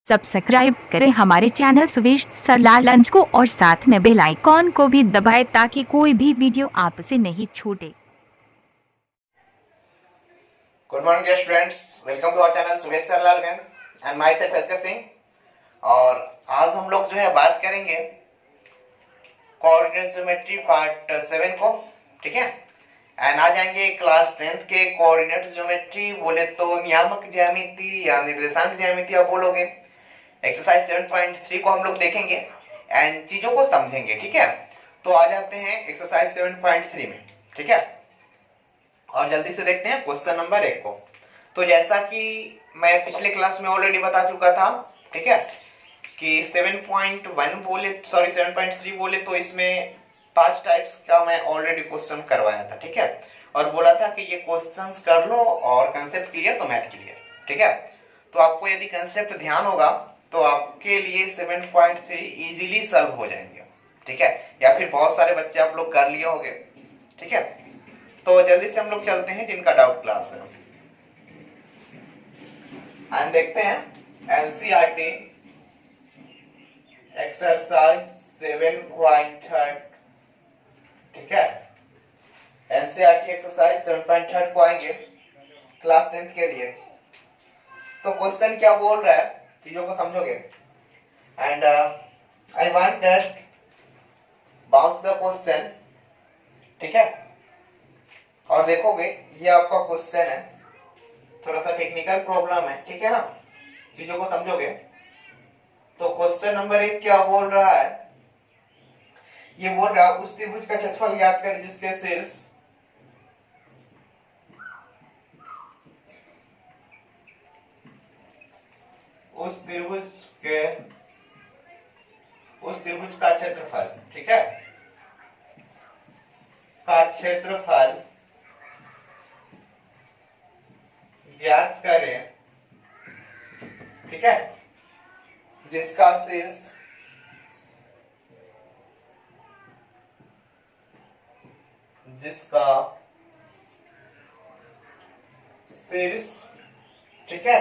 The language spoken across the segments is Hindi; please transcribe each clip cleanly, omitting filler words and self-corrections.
सब्सक्राइब करें हमारे चैनल सुवेश सरलाल लंच को और साथ में बेल आइकॉन को भी दबाएं ताकि कोई भी वीडियो आपसे नहीं छूटे। Good morning dear students, welcome to our channel सुवेश सरलाल लंच and myself SK Singh. और आज हम लोग जो है बात करेंगे कोऑर्डिनेट ज्योमेट्री पार्ट 7 को, ठीक है। एंड आ जाएंगे क्लास 10th के कोऑर्डिनेट ज्योमेट्री, बोले तो नियामक ज्यामिति या निर्देशांक ज्यामिति आप बोलोगे। एक्सरसाइज 7.3 को हम लोग देखेंगे एंड चीजों को समझेंगे, ठीक है। तो आ जाते हैं एक्सरसाइज 7.3 में, ठीक है। और जल्दी से देखते हैं क्वेश्चन नंबर 1 को। तो जैसा कि मैं पिछले क्लास में ऑलरेडी बता चुका था, ठीक है, कि 7.3 बोले तो इसमें 5 टाइप्स का मैं ऑलरेडी क्वेश्चन करवाया था, ठीक है। और बोला था कि ये क्वेश्चंस कर लो और कंसेप्ट क्लियर तो मैथ क्लियर, ठीक है। तो आपको यदि कंसेप्ट ध्यान होगा तो आपके लिए 7.3 इजीली सॉल्व हो जाएंगे, ठीक है। या फिर बहुत सारे बच्चे आप लोग कर लिए होंगे, ठीक है। तो जल्दी से हम लोग चलते हैं जिनका डाउट क्लास है एंड देखते हैं एनसीईआरटी एक्सरसाइज 7.3, ठीक है। एनसीईआरटी एक्सरसाइज 7.3 को आएंगे क्लास 10th के लिए। तो क्वेश्चन क्या बोल रहा है, चीजों को समझोगे and I want that bounce the question, ठीक है। और देखोगे ये आपका क्वेश्चन है, थोड़ा सा टेक्निकल प्रॉब्लम है, ठीक है ना। चीजों को समझोगे तो क्वेश्चन नंबर 1 क्या बोल रहा है, ये बोल रहा है उस त्रिभुज का क्षेत्रफल ज्ञात कर जिसके शीर्ष उस त्रिभुज का क्षेत्रफल, ठीक है, का क्षेत्रफल ज्ञात करें, ठीक है, जिसका शीर्ष ठीक है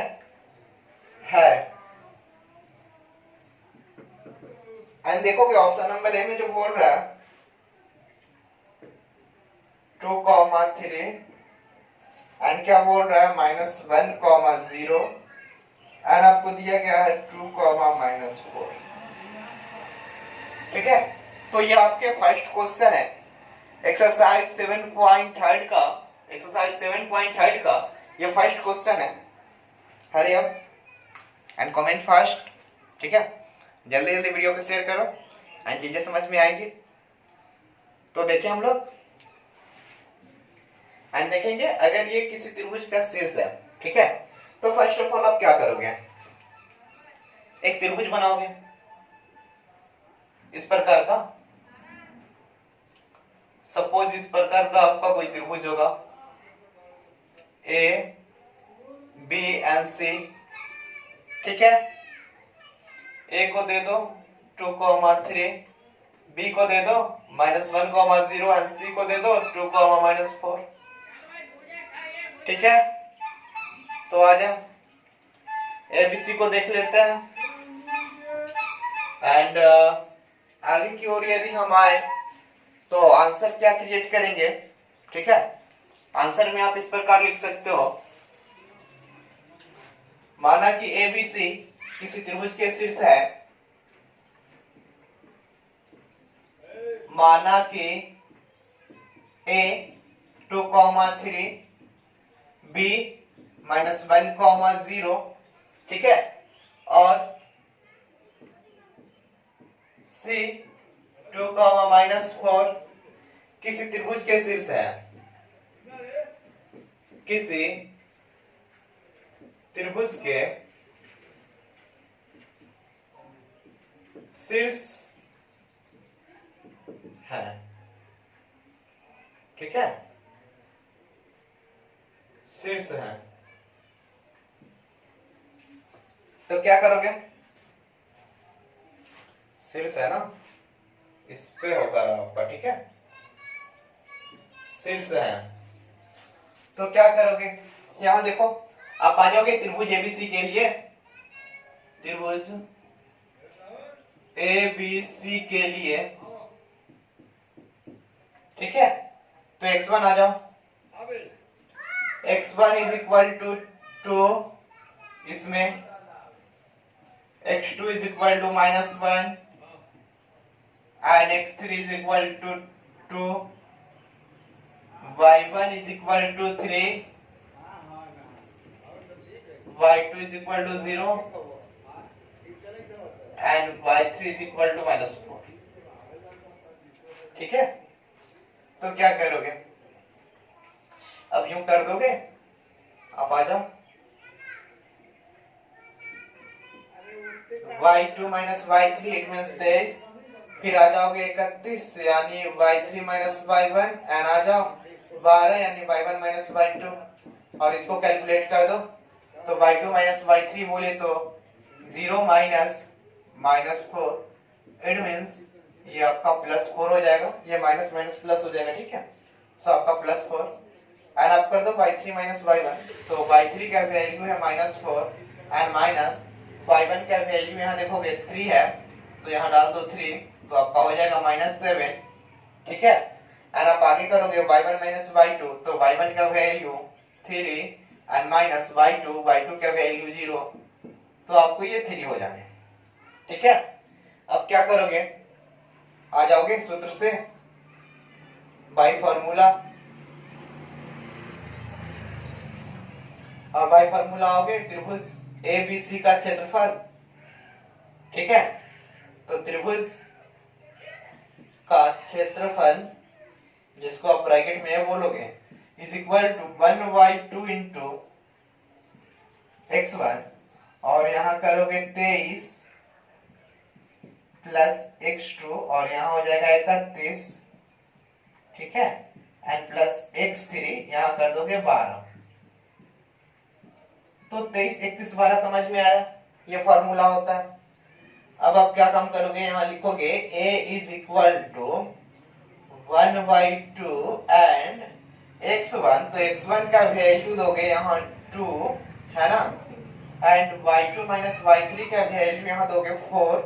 एंड देखोगे ऑप्शन नंबर ए में जो बोल रहा है 2,3 एंड क्या बोल रहा है -1,0 एंड आपको दिया गया है 2,-4, ठीक है। तो ये आपके फर्स्ट क्वेश्चन है एक्सरसाइज 7.3 का ये फर्स्ट क्वेश्चन है। हरी अप एंड कमेंट फास्ट, ठीक है। जल्दी जल्दी वीडियो को शेयर करो एंड चीजें समझ में आएंगी। तो देखें हम लोग एंड देखेंगे अगर ये किसी त्रिभुज का शीर्ष है, ठीक है, तो फर्स्ट ऑफ ऑल आप क्या करोगे, एक त्रिभुज बनाओगे इस प्रकार का। सपोज इस प्रकार का आपका कोई त्रिभुज होगा ए बी एंड सी, ठीक है। ए को दे दो 2,3, बी को दे दो -1,0 एंड सी को दे दो 2,-4, ठीक है। तो आ जाओ एबीसी को देख लेते हैं एंड आगे की ओर यदि हम आए तो आंसर क्या क्रिएट करेंगे, ठीक है। आंसर में आप इस प्रकार लिख सकते हो, माना कि एबीसी किसी त्रिभुज के शीर्ष है, माना कि ए 2,3 बी -1,0, ठीक है, और सी 2,-4 किसी त्रिभुज के शीर्ष है, किसी त्रिभुज के शीर्ष है, ठीक है, शीर्ष है। तो क्या करोगे, शीर्ष है ना, इस पे होगा आपका, ठीक है, शीर्ष है। तो क्या करोगे, यहां देखो आप आ जाओगे त्रिभुज एबीसी के लिए, त्रिभुज ए बी सी के लिए, ठीक है। तो x1 आ जाओ, x1 इज इक्वल टू 2, इसमें x2 is equal to -1 and x3 is equal to 2, y1 is equal to 3, y2 is equal to 0 and y3 is equal to -4, ठीक है। तो क्या करोगे, अब यूं कर दोगे, आप आ जाओ, y2 minus y3 it means 23, फिर आ जाओगे 31 यानी y3 माइनस y1 एंड आ जाओ 12 यानी y1 माइनस y2, और इसको कैलकुलेट कर दो। तो y2 माइनस y3 बोले तो 0 माइनस -4, इट मींस ये आपका +4 हो जाएगा, ये माइनस माइनस प्लस हो जाएगा, ठीक है। सो आपका +4 एंड आप कर दो y3 माइनस y1, तो y3 का वैल्यू है -4 एंड माइनस y1 का वैल्यू यहाँ देखोगे 3 है, तो यहाँ डाल दो 3, तो आपका हो जाएगा -7, ठीक है। एंड आप आगे करोगे y1 माइनस y2, तो y1 का वैल्यू 3 एंड माइनस y2 का वैल्यू 0, तो आपको ये 3 हो जाए, ठीक है। अब क्या करोगे, आ जाओगे सूत्र से बाय फार्मूला, और बाय फार्मूला आओगे त्रिभुज एबीसी का क्षेत्रफल, ठीक है। तो त्रिभुज का क्षेत्रफल, जिसको आप ब्रैकेट में बोलोगे, is equal to 1/2 into x1, और यहां करोगे 23 प्लस x2, और यहां हो जाएगा 31, ठीक है, एंड प्लस x3 यहां कर दोगे 12। तो 23, 31, 12 समझ में आया, ये फॉर्मूला होता है। अब आप क्या काम करोगे, यहां लिखोगे a is equal to 1/2 and x1, तो x1 का वैल्यू दोगे यहाँ 2, है ना, एंड y2 माइनस y3 का वैल्यू यहाँ दोगे 4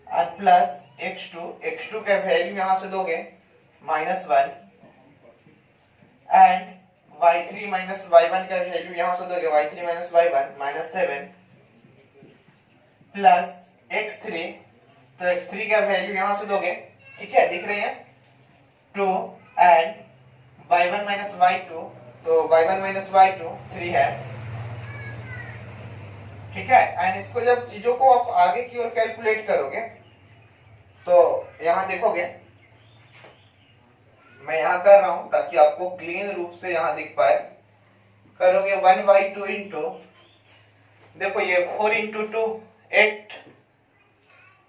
और प्लस x2 का वैल्यू यहां से दोगे -1 एंड y3 माइनस y1 का वैल्यू यहां से दोगे y3 minus y1 -7 plus x3, तो x3 का वैल्यू यहां से दोगे, ठीक है, दिख रहे हैं 2 एंड y1 माइनस y2, तो y1 माइनस y2 3 है, ठीक है। एंड इसको जब चीजों को आप आगे की ओर कैलकुलेट करोगे, तो यहां देखोगे, मैं यहां कर रहा हूं ताकि आपको क्लीन रूप से यहां दिख पाए, करोगे 1/2 इंटू, देखो ये 4 इंटू 2 8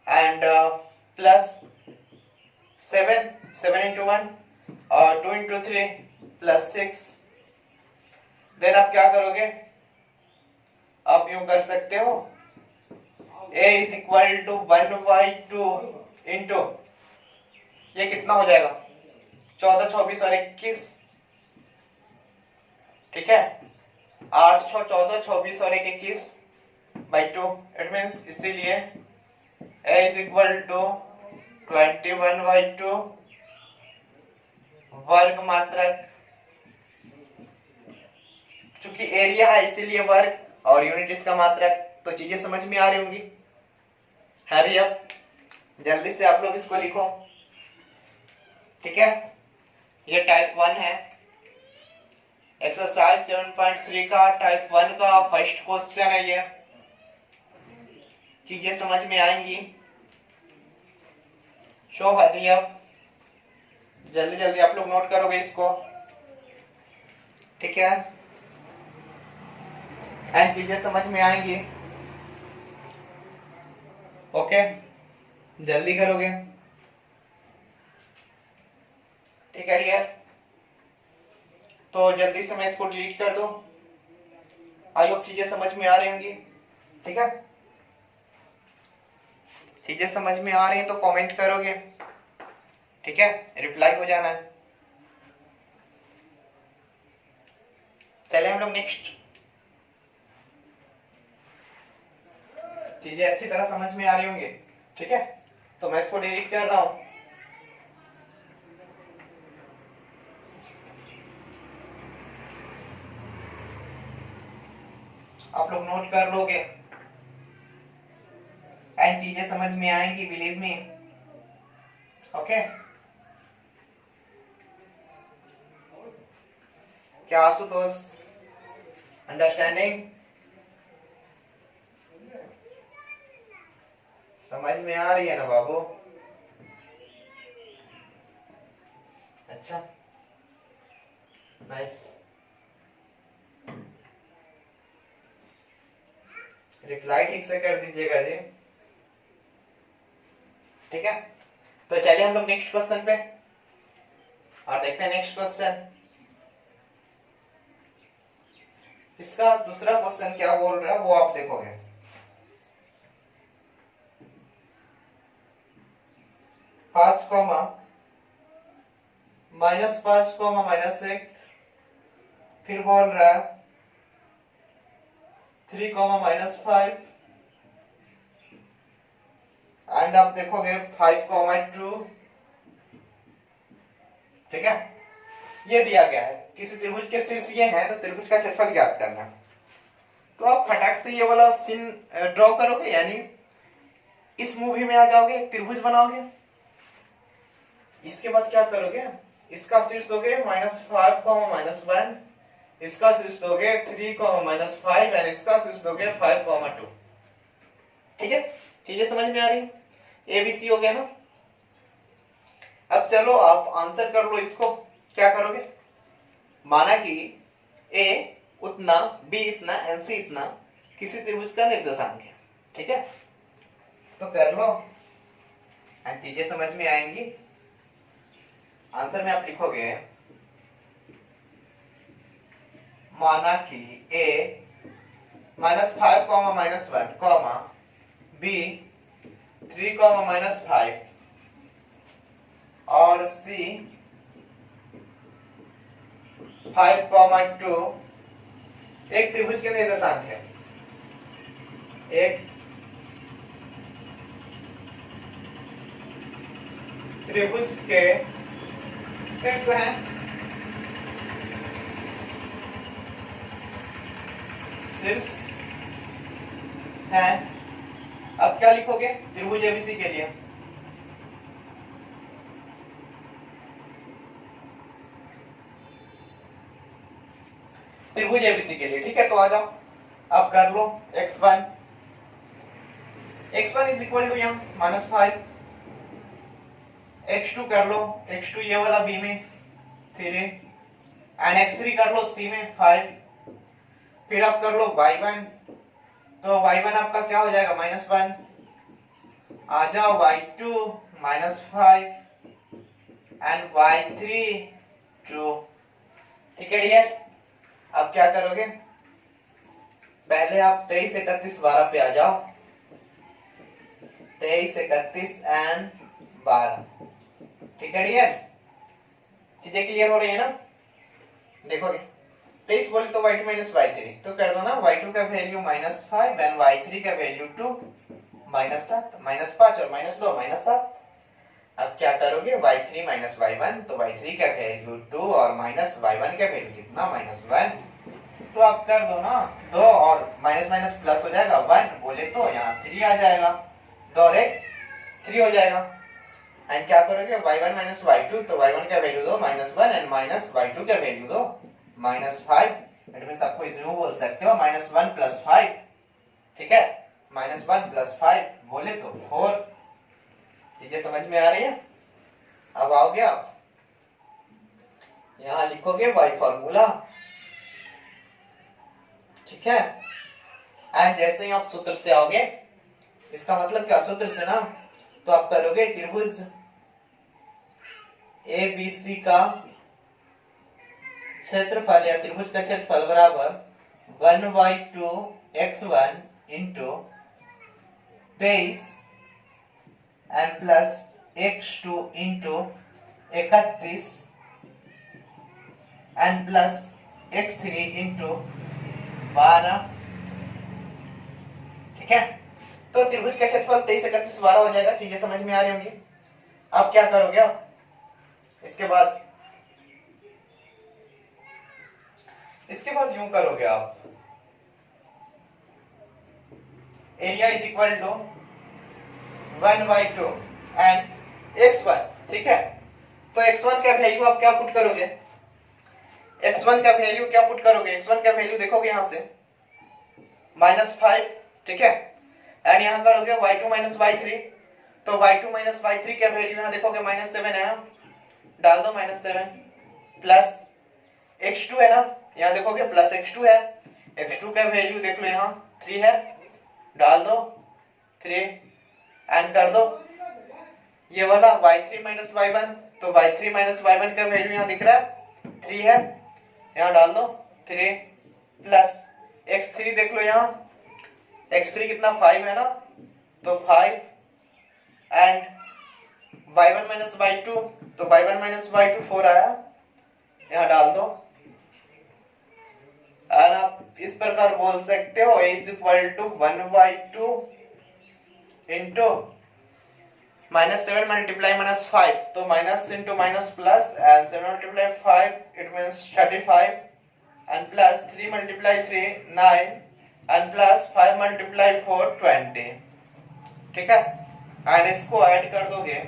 एंड प्लस 7 इंटू 1 और 2 इंटू 3 प्लस 6। देन आप क्या करोगे, आप यूं कर सकते हो a is equal to 1/2 into, ये कितना हो जाएगा 14, 24 और 21, ठीक है, 8, 6, 14, 24 और 21 बाई 2, इट मींस इसीलिए a इज इक्वल टू 21/2 वर्ग मात्रक, चूंकि एरिया है इसीलिए वर्ग और यूनिट इसका मात्रक। तो चीजें समझ में आ रही होंगी, हरी अप, जल्दी से आप लोग इसको लिखो, ठीक है। ये टाइप 1 है, एक्सरसाइज 7.3 का टाइप 1 का फर्स्ट क्वेश्चन है ये, चीजें समझ में आएंगी। शो हरी अप, जल्दी जल्दी आप लोग नोट करोगे इसको, ठीक है, एंड चीजें समझ में आएंगी, ओके, जल्दी करोगे, ठीक है यार। तो जल्दी से मैं इसको डिलीट कर दूं, आई होप चीजें समझ में आ रही होंगी, ठीक है। चीजें समझ में आ रही हैं तो कमेंट करोगे, ठीक है, रिप्लाई हो जाना है। चले हम लोग नेक्स्ट चीजें अच्छी तरह समझ में आ रही होंगी, ठीक है। तो मैं इसको डिलीट कर रहा हूं। आप लोग नोट कर लोगे एंड चीजें समझ में आएंगी, बिलीव मी। ओके, क्या आशुतोष, अंडरस्टैंडिंग, समझ में आ रही है ना बाबू? अच्छा, नाइस। रिप्लाई ठीक से कर दीजिएगा जी, ठीक है। तो चलिए हम लोग नेक्स्ट क्वेश्चन पे और देखते हैं नेक्स्ट क्वेश्चन। इसका दूसरा क्वेश्चन क्या बोल रहा है वो आप देखोगे। 5 कॉमा -5 कॉमा -1, फिर बोल रहा है 3 कॉमा -5 एंड आप देखोगे 5 कॉमा 2, ठीक है। ये दिया गया है, किसी त्रिभुज के शीर्ष ये है तो त्रिभुज का क्षेत्रफल ज्ञात करना। तो आप फटाक से ये वाला सीन ड्रॉ करोगे, यानी इस मूवी में आ जाओगे, त्रिभुज बनाओगे। इसके बाद क्या करोगे, इसका शीर्ष दोगे -5 -1, इसका शीर्ष दोगे 3 -5 एंड इसका शीर्ष दोगे 5 2, ठीक है। चीजें समझ में आ रही, ABC हो गया ना। अब चलो आप आंसर कर लो इसको। क्या करोगे, माना कि A उतना, B इतना, NC इतना किसी त्रिभुज का निर्देशांक है, ठीक है। तो कर लो एंड चीजें समझ में आएंगी। आंसर में आप लिखोगे माना कि A -5 -1 B 3 -5 और C 5 2 एक त्रिभुज के निर्देशांक है। एक त्रिभुज के शीर्ष है, शीर्ष है। अब क्या लिखोगे त्रिभुज ABC के लिए, त्रिभुज ABC के लिए, ठीक है। तो आ जाओ, अब कर लो x1 इज इक्वल टू यहाँ -5, x2 कर लो, x2 ये वाला B में 3 एंड x3 कर लो C में 5, फिर आप कर लो y1, तो y1 आपका क्या हो जाएगा -1, आ जाओ y2 -5 एंड y3 2, ठीक है डियर। अब क्या करोगे, पहले आप 23 31 12 पे आ जाओ, 23 31 एंड 12, ठीक है डियर। चीजें क्लियर हो रही है ना? देखोगे 23 बोले तो y2 y3, तो कर दो ना, y2 का वैल्यू -5 एंड y3 का वैल्यू 2 -7, -5 और -2 -7। अब क्या करोगे, y3 y1, तो y3 का वैल्यू 2 और -y1 का वैल्यू कितना -1, तो आप कर दो ना, 2 और माइनस माइनस प्लस हो जाएगा 1 बोले तो यहाँ 3 आ जाएगा, 2 और 1 3 हो जाएगा। एंड क्या करोगे, y1 y2, तो y1 का वैल्यू दो -1 एंड y2 का वैल्यू दो -5, इट मींस आपको इसमें बोल सकते हो -1 + 5, ठीक है। -1 + 5 बोले तो 4। चीजें समझ में आ रही है? अब आओगे आप यहाँ लिखोगे y फॉर्मूला, ठीक है। एंड जैसे ही आप सूत्र से आओगे, इसका मतलब क्या, सूत्र से ना, तो आप करोगे त्रिभुज ABC का क्षेत्रफल या त्रिभुज का क्षेत्रफल बराबर 1/2 x1 into 23 and plus x2 into 31 and plus x3 into 12, ठीक है। तो त्रिभुज का क्षेत्रफल 23 31 12 हो जाएगा। चीजें समझ में आ रही होंगी। अब क्या करोगे आप इसके बाद यूं करोगे आप, area is equal to 1/2 and x1, ठीक है। तो x1 का वैल्यू आप क्या पुट करोगे, x1 का वैल्यू क्या पुट करोगे, x1 का वैल्यू देखोगे यहां से -5, ठीक है। एंड यहां करोगे y2 y3, तो y2 y3 का वैल्यू यहां देखोगे -7 है ना, डाल दो -7 प्लस x2 है ना, यहां देखोगे प्लस x2 है, x2 का वैल्यू देख लो यहां 3 है, डाल दो 3 एंड कर दो ये वाला y3 y1, तो y3 y1 का वैल्यू यहां दिख रहा है 3 है, यहां डाल दो 3 प्लस x3 देख लो यहां, x3 कितना 5 है ना, तो 5 एंड y1 y2, तो y1 y2 4 आया, यहां डाल दो। और आप इस प्रकार बोल सकते हो इज इक्वल टू 1/2 इंटू -7 मल्टीप्लाई -5, तो minus into minus plus and 7 multiply 5 it means 35 and plus 3 multiply 3 9 and plus 5 multiply 4 20, ठीक है। एंड इसको ऐड कर दोगे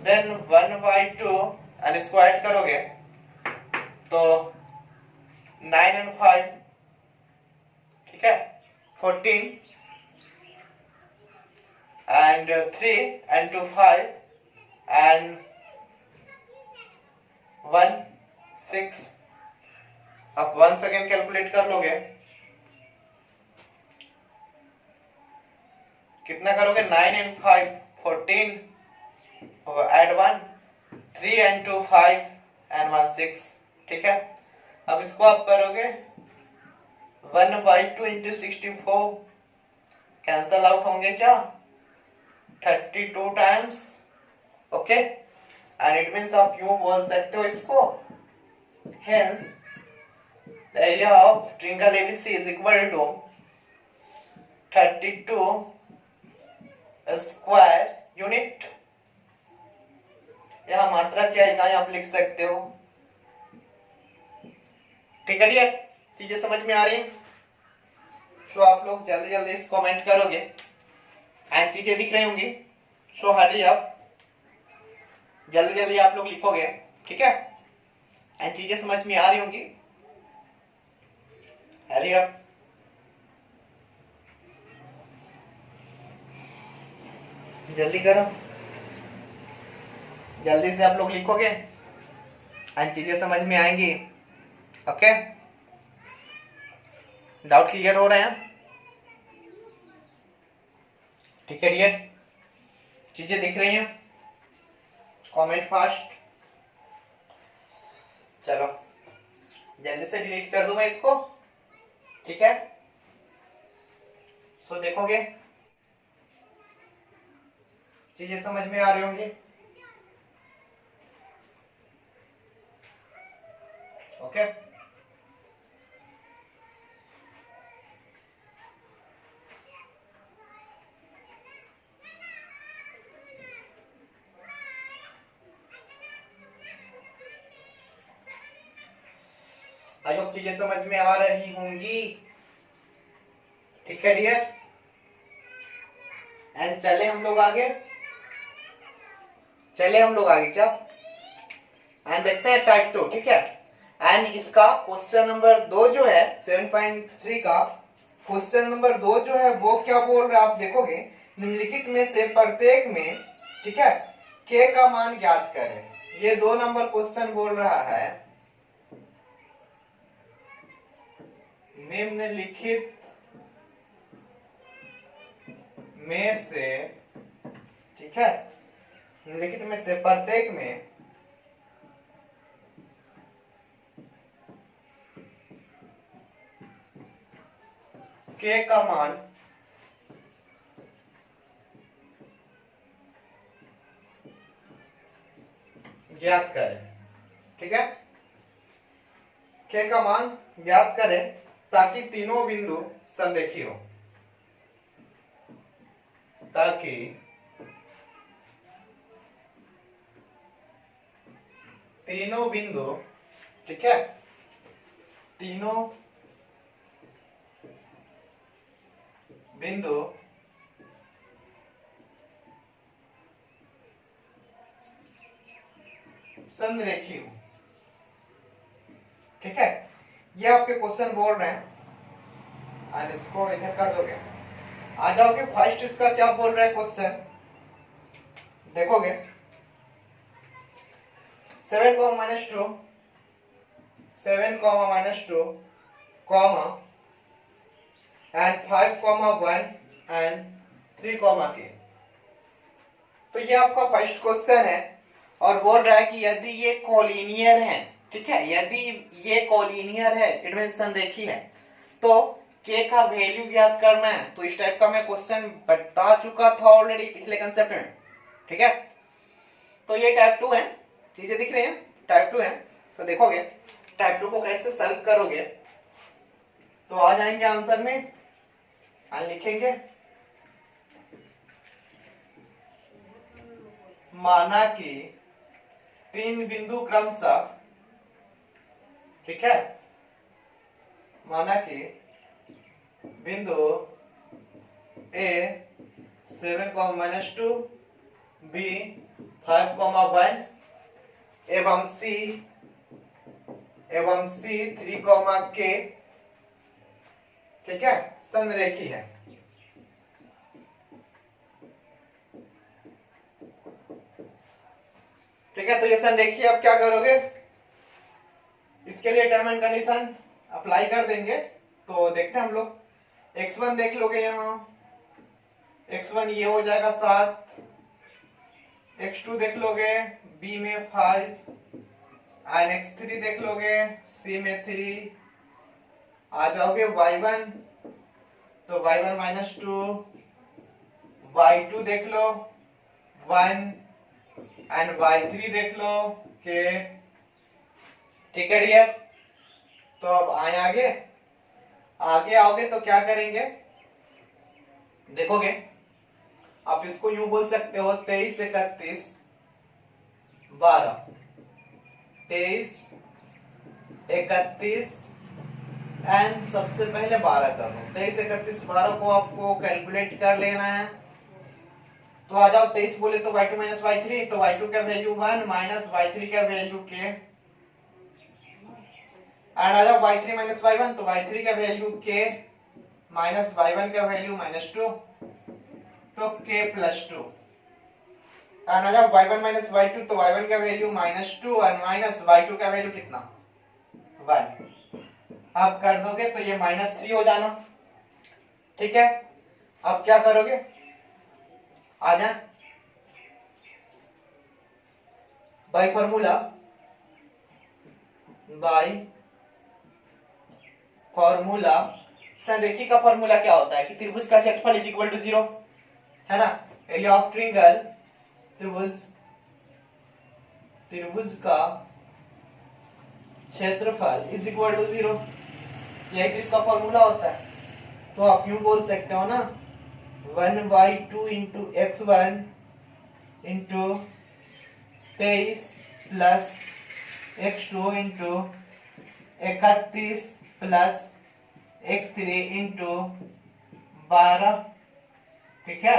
देन 1/2 एंड इसको ऐड करोगे तो 9 एंड 5, ठीक है, 14 and 3 and 2 5 and 1 6, आप 1 सेकेंड कैलकुलेट कर लोगे कितना करोगे, 9 and 5 14 add 1 3 and 2 5 and 1 6, ठीक है। अब इसको आप करोगे 1/2 इंटू 64, कैंसल आउट होंगे क्या 32 times, okay. And it means आप यूं बोल सकते हो इसको, hence the area of triangle ABC is equal to 32 square unit. यहां मात्रा क्या इकाई आप लिख सकते हो, ठीक है डियर, चीजें समझ में आ रही हैं। तो आप लोग जल्दी जल्दी इस कमेंट करोगे एंड चीजें दिख रही होंगी, सो हरी आप जल्दी जल्दी आप लोग लिखोगे, ठीक है, एंड चीजें समझ में आ रही होंगी। हरी आप जल्दी करो, जल्दी से आप लोग लिखोगे एंड चीजें समझ में आएंगी, ओके। डाउट क्लियर हो रहे हैं, ठीक है डियर, चीजें दिख रही हैं, कमेंट फास्ट, चलो जल्दी से डिलीट कर दूं मैं इसको, ठीक है। सो देखोगे चीजें समझ में आ रही होंगी, ओके। आई होप चीजें समझ में आ रही होंगी, ठीक है डियर। एंड चले हम लोग आगे, क्या, एंड देखते हैं टाइप 2, ठीक है। एंड इसका क्वेश्चन नंबर 2 जो है 7.3 का क्वेश्चन नंबर 2 जो है वो क्या बोल रहा है आप देखोगे, निम्नलिखित में से प्रत्येक में, ठीक है, k का मान ज्ञात करें। ये 2 नंबर क्वेश्चन बोल रहा है निम्नलिखित में से, ठीक है, निम्नलिखित में से प्रत्येक में k का मान ज्ञात करें, ठीक है, k का मान ज्ञात करें ताकि तीनों बिंदु संरेखी हो, ताकि तीनों बिंदु, ठीक है, तीनों बिंदु संरेखी हो, ठीक है। ये आपके क्वेश्चन बोल रहे हैं, और इसको इधर कर दोगे, आ जाओगे फर्स्ट इसका क्या बोल रहा है क्वेश्चन, देखोगे 7 -2 7 -2 कॉमा एंड 5 1 एंड 3 के। तो ये आपका फर्स्ट क्वेश्चन है और बोल रहा है कि यदि ये कोलिनियर है, ठीक है, यदि ये कोलिनियर है, इट मींस संरेखी है, तो के का वैल्यू ज्ञात करना है। तो इस टाइप का मैं क्वेश्चन बता चुका था ऑलरेडी पिछले कंसेप्ट में, ठीक है। तो ये टाइप 2 है, चीजें दिख रही हैं, टाइप 2 है। तो देखोगे टाइप 2 को कैसे सॉल्व करोगे, तो आ जाएंगे आंसर में, लिखेंगे माना कि 3 बिंदु क्रमशः, ठीक है, माना कि बिंदु ए 7 -2, बी 5 1 एवं सी 3 के, ठीक है, संरेखी है। ठीक है, तो ये संरेखी आप क्या करोगे, इसके लिए टर्म एंड कंडीशन अप्लाई कर देंगे। तो देखते हैं हम लोग, x1 देख लोगे, यहाँ x1 ये हो जाएगा 7, x2 देख लोगे b में 5 एंड x3 देख लोगे c में 3, आ जाओगे y1, तो y1 -2, y2 देख लो 1 एंड y3 देख लो के, ठीक है डियर। तो अब आगे आओगे तो क्या करेंगे, देखोगे आप इसको यूं बोल सकते हो 23 31 12, 23 31 एंड सबसे पहले 12 कर लो। 23 31 12 को आपको कैलकुलेट कर लेना है। तो आ जाओ 23 बोले तो y2 y3, तो y2 का वैल्यू 1 माइनस y3 का वैल्यू के, एंड आ जाओ y3 y1, तो y3 का वैल्यू के माइनस y1 का वैल्यू -2, तो k +2, एंड आ जाओ y1 y2, तो y1 का वैल्यू -2 और माइनस y2 का वैल्यू कितना 1। अब कर दोगे तो ये -3 हो जाना, ठीक है। अब क्या करोगे, आ जाए बाय फॉर्मूला संरेखी का फॉर्मूला क्या होता है कि त्रिभुज का क्षेत्रफल = 0, है ना। एरिया ऑफ ट्रायंगल, त्रिभुज का क्षेत्रफल = 0, यही किसका फॉर्मूला होता है। तो आप यूं बोल सकते हो ना, 1/2 × x1 × 23 plus x2 × 31 plus x3 × 12, ठीक है,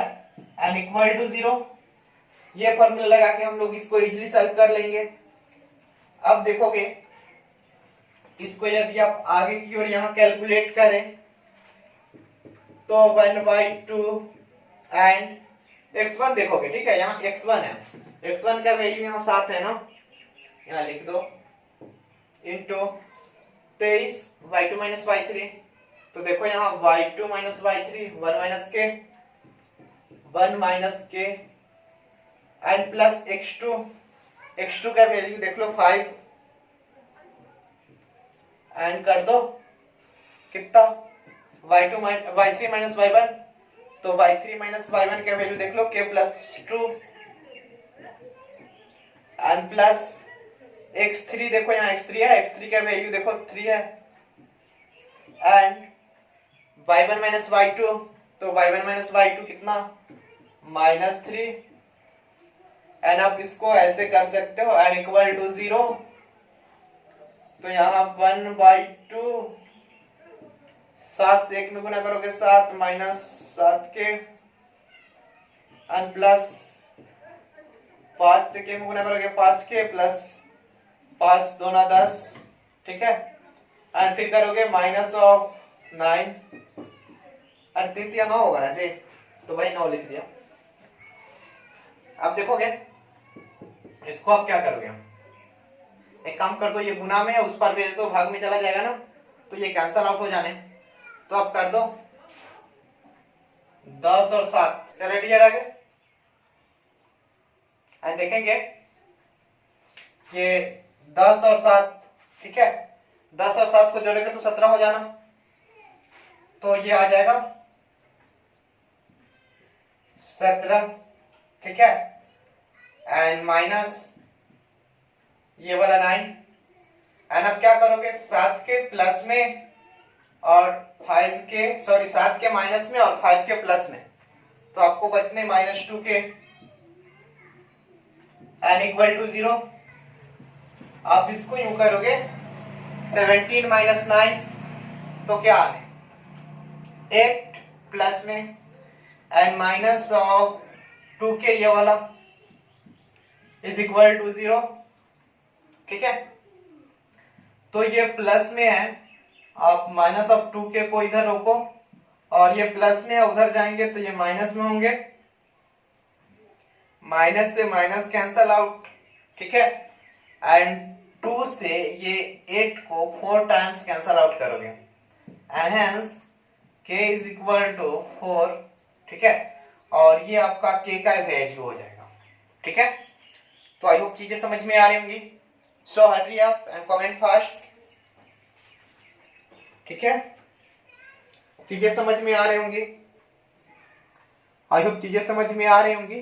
एंड = 0। ये फॉर्मूला लगा के हम लोग इसको इजीली सॉल्व कर लेंगे। अब देखोगे इसको यदि आप आगे की ओर यहाँ कैलकुलेट करें तो 1/2 एंड x1 देखोगे, ठीक है, यहाँ x1 है, x1 का वैल्यू यहाँ 7 है ना, यहाँ लिख दो, इंटू 23 y2 y3, तो देखो यहाँ y2 y3 1 के एंड प्लस x2 का वैल्यू देख लो 5 एंड कर दो कितना y3 y1, तो y3 y1 का वैल्यू देख लो k +2 एंड प्लस x3, देखो यहाँ x3 है, x3 का वैल्यू देखो 3 है, एंड y1 y2, तो y1 y2 कितना -3 एंड आप इसको ऐसे कर सकते हो n इक्वल टू 0, तो यहाँ 1/2, 7 से 1 में गुना करोगे 7 -7 के एंड प्लस 5 से के में गुना करोगे 5 के प्लस 5 दूना 10, ठीक है, एंड फिर करोगे -9, अरे 3 या 9 होगा ना जी, तो भाई 9 लिख दिया। अब देखोगे इसको आप क्या करोगे, एक काम कर दो, ये गुना में है उस पर भेज दो, भाग में चला जाएगा ना, तो ये कैंसल आउट हो जाने, तो आप कर दो 10 और 7 चले डियर आगे, एंड देखेंगे ये 10 और 7, ठीक है, 10 और 7 को जोड़ेंगे तो 17 हो जाना, तो ये आ जाएगा 17, ठीक है, एंड माइनस ये वाला 9, एंड अब क्या करोगे 7 के प्लस में और 5 के, सॉरी 7 के माइनस में और 5 के प्लस में, तो आपको बचने -2 के n इक्वल टू 0। आप इसको यूं करोगे 17 - 9, तो क्या आने 8 प्लस में एंड माइनस ऑफ 2 के ये वाला इज इक्वल टू 0, ठीक है, तो ये प्लस में है, आप माइनस ऑफ 2 के को इधर रोको, और ये प्लस में है उधर जाएंगे तो ये माइनस में होंगे, माइनस से माइनस कैंसल आउट, ठीक है, एंड 2 से ये 8 को 4 टाइम्स कैंसल आउट करोगे, and hence k is equal to 4, ठीक है, और ये आपका k का वैल्यू हो जाएगा, ठीक है। तो आई होप चीजें समझ में आ रही होंगी, so hurry up and comment fast, ठीक है, चीजें समझ में आ रही होंगी, आई होप चीजें समझ में आ रही होंगी,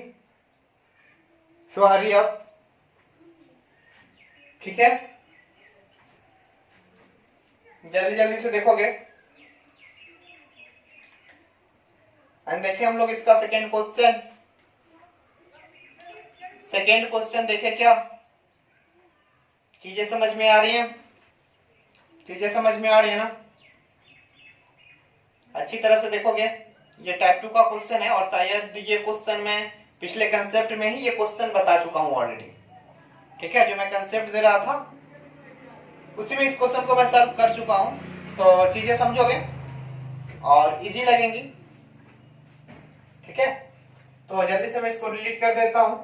सो हरी अप, ठीक है, जल्दी जल्दी से देखोगे, एंड देखिए हम लोग इसका सेकेंड क्वेश्चन देखे क्या, चीजें समझ में आ रही हैं, चीजें समझ में आ रही है ना, अच्छी तरह से देखोगे, ये टाइप 2 का क्वेश्चन है, और शायद ये क्वेश्चन मैं पिछले कंसेप्ट में ही ये क्वेश्चन बता चुका हूं ऑलरेडी, ठीक है, जो मैं कंसेप्ट दे रहा था उसी में इस क्वेश्चन को मैं सॉल्व कर चुका हूं, तो चीजें समझोगे और इजी लगेंगी, ठीक है, तो जल्दी से मैं इसको डिलीट कर देता हूं,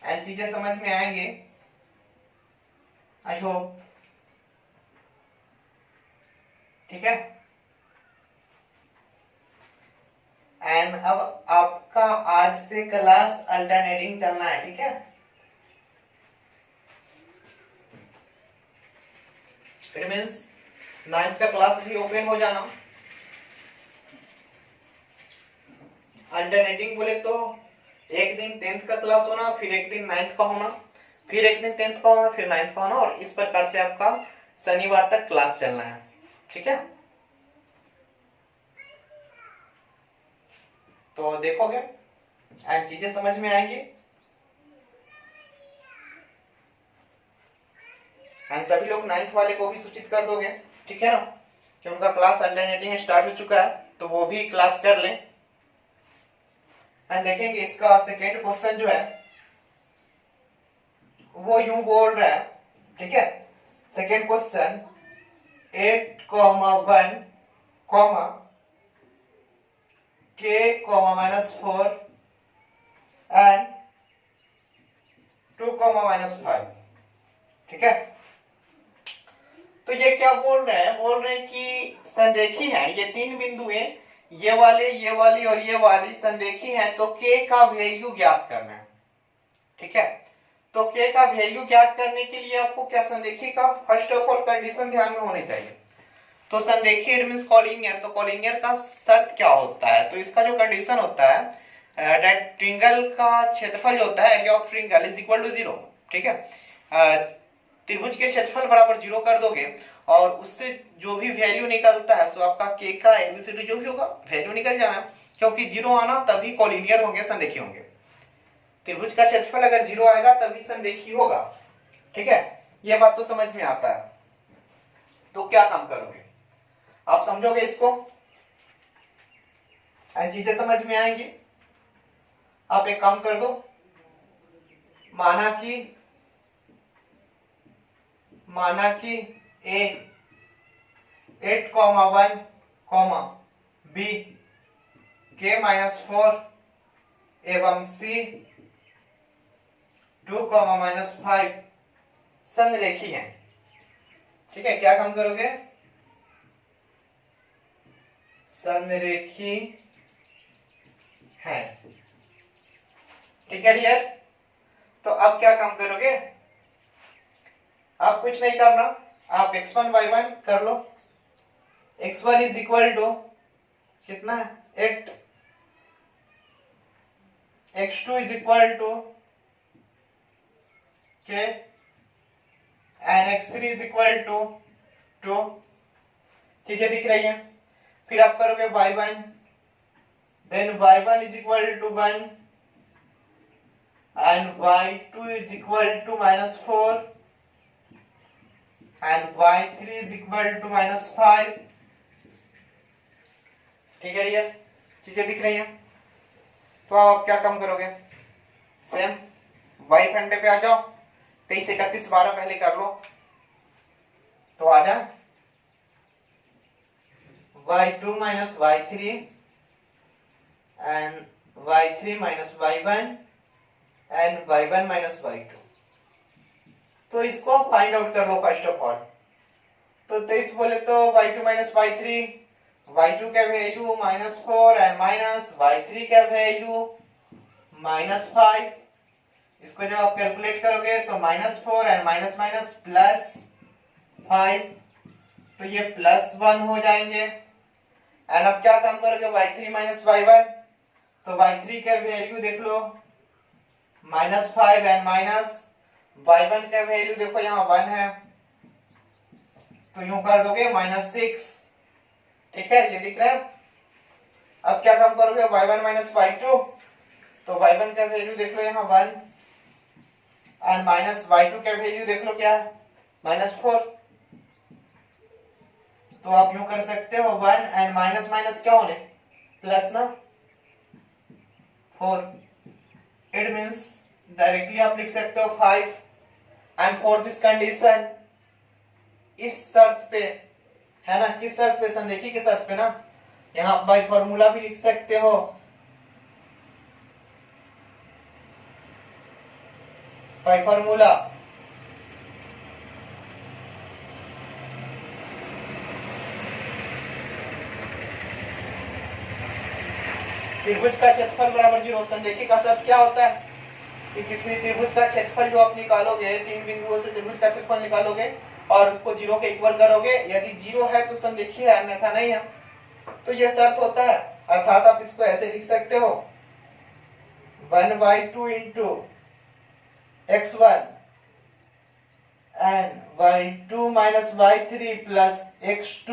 एंड चीजें समझ में आएंगे, आई होप, ठीक है, एंड अब आपका आज से क्लास अल्टरनेटिंग चलना है, ठीक है, इट मीन्स 9th का क्लास भी ओपन हो जाना, अल्टरनेटिंग बोले तो एक दिन 10th का क्लास होना, फिर एक दिन 9th का होना, फिर एक दिन 10th का होना, फिर 9th का होना, और इस प्रकार से आपका शनिवार तक क्लास चलना है, ठीक है, तो देखोगे एंड चीजें समझ में आएंगी, एंड सभी लोग 9th वाले को भी सूचित कर दोगे, ठीक है ना, कि उनका क्लास अल्टरनेटिंग स्टार्ट हो चुका है, तो वो भी क्लास कर लें, एंड देखेंगे इसका सेकेंड क्वेश्चन जो है वो यूं बोल रहा है, ठीक है, सेकेंड क्वेश्चन 8, 1, k, -4 एंड 2, -5, ठीक है, तो ये क्या बोल रहे हैं, बोल रहे हैं कि संरेखी है, ये 3 बिंदु है, ये वाले, ये वाली और ये वाली संरेखी है, तो k का वैल्यू ज्ञात करना है, ठीक है, तो k का वैल्यू ज्ञात करने के लिए आपको क्या संरेखी का फर्स्ट ऑफ ऑल कंडीशन ध्यान में होनी चाहिए, तो संरेखी इट मींस कॉलिनियर, तो कॉलिनियर का शर्त क्या होता है, तो इसका जो कंडीशन होता है दैट ट्रायंगल का क्षेत्रफल जो होता है, area of triangle is equal to 0, ठीक है, त्रिभुज के क्षेत्रफल बराबर 0 कर दोगे, और उससे जो भी वैल्यू निकलता है सो आपका k का एबीसीडी जो भी होगा वैल्यू निकल जाना है, क्योंकि जीरो आना तभी कोलिनियर होंगे, संरेखी होंगे। त्रिभुज का क्षेत्रफल अगर जीरो आएगा तभी संरेखी होगा। ठीक है, ये बात तो समझ में आता है। तो क्या काम करोगे आप, समझोगे इसको, चीजें समझ में आएंगी। आप एक काम कर दो, माना कि ए 8,1, बी k-4 एवं सी 2,-5 संरेखी हैं। ठीक है, क्या काम करोगे, संरेखी है। ठीक है डियर, तो अब क्या काम करोगे, आप कुछ नहीं करना, आप x1 y1 कर लो। x1 इज इक्वल टू कितना है 8, x2 is equal to k and x3 is equal to 2। चीजें दिख रही हैं। फिर आप करोगे y1, then y1 is equal to 1 and y2 is equal to -4 and y3 is equal to -5। ठीक है डियर, चीजें दिख रही हैं। तो अब आप क्या काम करोगे, सेम y फंडे पे आ जाओ, 23, 31, 12 पहले कर लो। तो आ जा y2 minus y3 and y3 minus y1 and y1 minus y2। तो इसको फाइंड आउट कर लो फर्स्ट ऑफ ऑल। तो 23 बोले तो y2 minus y3, y2 का वैल्यू -4 एंड माइनस y3 का वैल्यू -5। इसको जब आप कैलकुलेट करोगे तो -4 एंड माइनस माइनस +5, तो ये +1 हो जाएंगे। एंड अब क्या काम करोगे, y3 minus y1, तो y3 का वैल्यू देख लो -5 एंड माइनस y1 का वैल्यू देखो यहाँ 1 है, तो यूं कर दोगे -6। ठीक है, ये दिख रहा है। अब क्या काम करोगे, y1 minus y2, तो y1 का वैल्यू देख लो यहाँ 1 एंड माइनस y2 का वैल्यू देख लो क्या है -4। तो आप यूं कर सकते हो 1 एंड माइनस माइनस क्या होने प्लस ना 4। इट मींस डायरेक्टली आप लिख सकते हो 5 एंड फॉर दिस कंडीशन, इस शर्त पे है ना, किस शर्त पे, संरेखी की शर्त पे ना, यहां बाय फॉर्मूला भी लिख सकते हो, बाय फॉर्मूला त्रिभुज का क्षेत्रफल बराबर 0। संरेखी का शर्त क्या होता है कि किसी त्रिभुज का क्षेत्रफल जो आप निकालोगे, 3 बिंदुओं से त्रिभुज का क्षेत्रफल निकालोगे और उसको 0 के इक्वल करोगे, यदि 0 है तो संरेखी है, अन्यथा नहीं है। तो ये शर्त होता है, अर्थात आप इसको ऐसे लिख सकते हो 1/2 into x1 and y2 minus y3 plus x2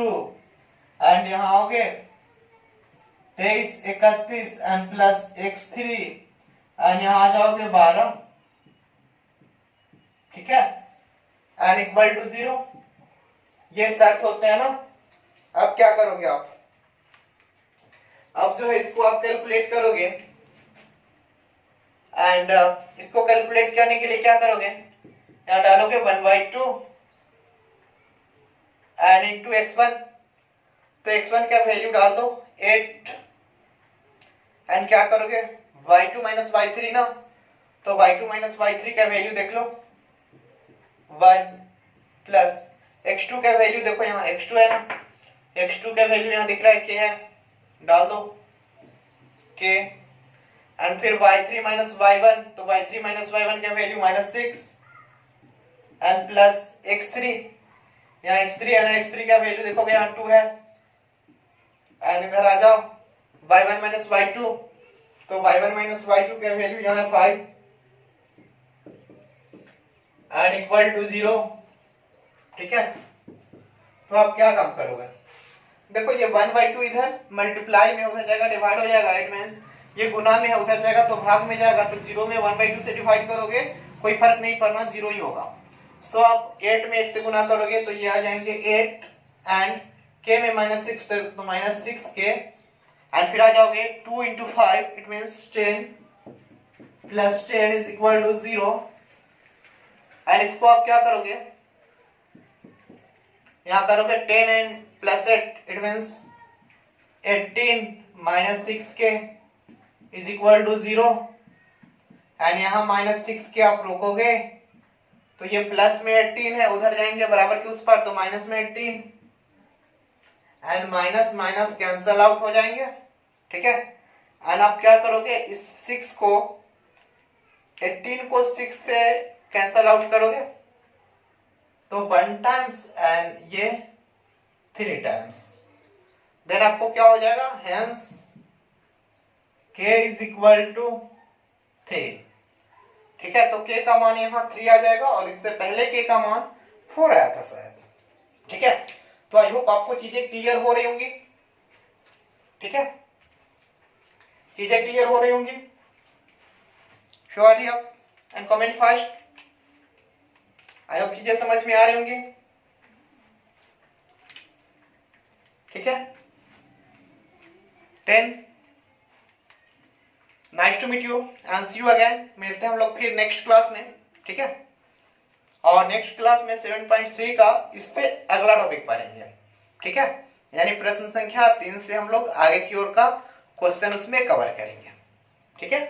and यहाँ आओगे 23, 31 एंड प्लस x3 एंड यहाँ आ जाओगे 12। ठीक है, एंड इक्वल टू 0। ये शर्त होते हैं ना। अब क्या करोगे आप, अब जो है इसको आप कैलकुलेट करोगे एंड इसको कैलकुलेट करने के लिए क्या करोगे, यहाँ डालोगे 1/2 एंड इनटू x1, तो x1 का वैल्यू डाल दो 8 एंड क्या करोगे y2 minus y3 ना, तो y2 minus y3 का वैल्यू देख लो 1 प्लस x2 का वैल्यू देखो यहाँ x2 है ना, x2 का वैल्यू यहाँ दिख रहा है k है, डाल दो k एंड फिर y3 minus y1, तो y3 minus y1 का वैल्यू -6 एंड प्लस x3, यहाँ x3 है ना, x3 का वैल्यू देखोगे यहाँ 2 है एंड इधर आ जाओ y1 minus y2, तो y1 minus y2 का वैल्यू यहाँ 5 एंड इक्वल टू 0। ठीक है, तो आप क्या काम करोगे, देखो ये 1/2 इधर मल्टीप्लाई में उधर जाएगा, डिवाइड हो जाएगा, इट मींस ये गुना में है उधर जाएगा तो भाग में जाएगा, तो 0 में 1/2 से डिवाइड करोगे कोई फर्क नहीं पड़ना, 0 ही होगा। सो आप 8 में 1 से गुना करोगे तो ये आ जाएंगे 8 एंड k में -6 तो -6k एंड फिर आ जाओगे 2 into 5 it means 10 plus 10 is equal to 0 and इसको आप क्या करोगे, यहाँ करोगे 10 and plus 8 it means 18 minus 6k is equal to 0 and यहाँ -6k आप रोकोगे तो ये प्लस में 18 है, उधर जाएंगे बराबर के उस पर तो माइनस में 18 and minus minus cancel out हो जाएंगे, ठीक है। एंड आप क्या करोगे, इस 6 को 18 को 6 से कैंसल आउट करोगे तो 1 टाइम्स एंड ये 3 टाइम्स, देन आपको क्या हो जाएगा, hence k is equal to 3, ठीक है। तो k का मान यहाँ 3 आ जाएगा और इससे पहले k का मान 4 आया था शायद, ठीक है। तो आई होप आपको चीजें क्लियर हो रही होंगी, ठीक है, चीजें क्लियर हो रही होंगी। Sure up and comment fast, I hope चीजें समझ में आ रही होंगी, ठीक है। 10 nice to meet you and see you again, मिलते हैं हम लोग फिर नेक्स्ट क्लास में, ठीक है। और नेक्स्ट क्लास में 7.3 का इससे अगला टॉपिक पढ़ेंगे, ठीक है, यानी प्रश्न संख्या 3 से हम लोग आगे की ओर का क्वेश्चन उसमें कवर करेंगे, ठीक है।